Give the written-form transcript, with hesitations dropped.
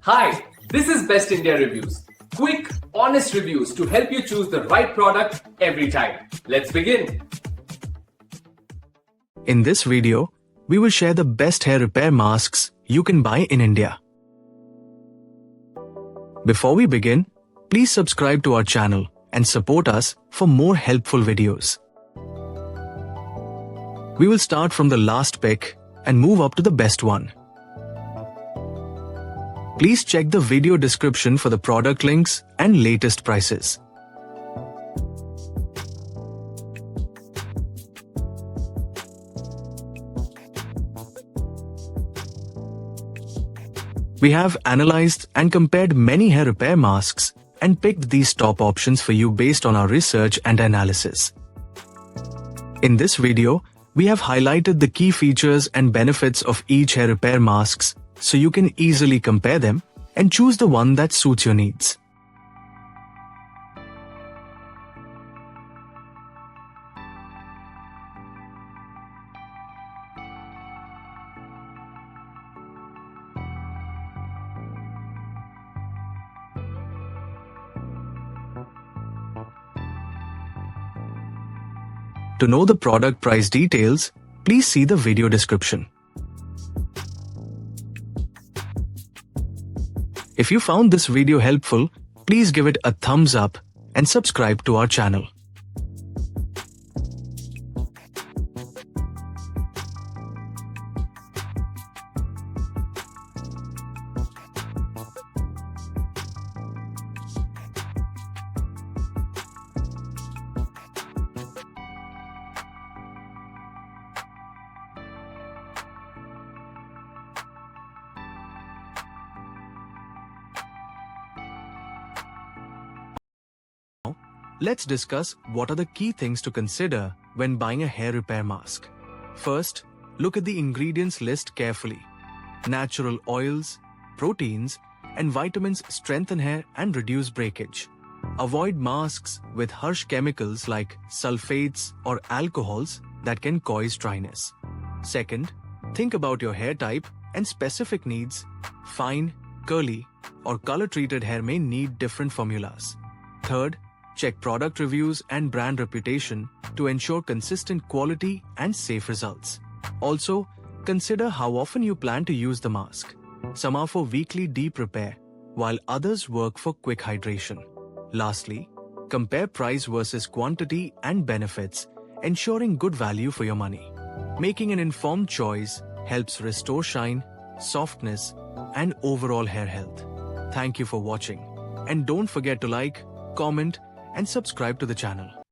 Hi, this is Best India Reviews. Quick, honest reviews to help you choose the right product every time. Let's begin. In this video, we will share the best hair repair masks you can buy in India. Before we begin, please subscribe to our channel and support us for more helpful videos. We will start from the last pick and move up to the best one. Please check the video description for the product links and latest prices. We have analyzed and compared many hair repair masks and picked these top options for you based on our research and analysis. In this video, we have highlighted the key features and benefits of each hair repair masks so you can easily compare them and choose the one that suits your needs. To know the product price details, please see the video description. If you found this video helpful, please give it a thumbs up and subscribe to our channel. Let's discuss what are the key things to consider when buying a hair repair mask. First, look at the ingredients list carefully. Natural oils, proteins, and vitamins strengthen hair and reduce breakage. Avoid masks with harsh chemicals like sulfates or alcohols that can cause dryness. Second, think about your hair type and specific needs. Fine, curly, or color-treated hair may need different formulas. Third, check product reviews and brand reputation to ensure consistent quality and safe results. Also, consider how often you plan to use the mask. Some are for weekly deep repair, while others work for quick hydration. Lastly, compare price versus quantity and benefits, ensuring good value for your money. Making an informed choice helps restore shine, softness, and overall hair health. Thank you for watching. And don't forget to like, comment, and subscribe to the channel.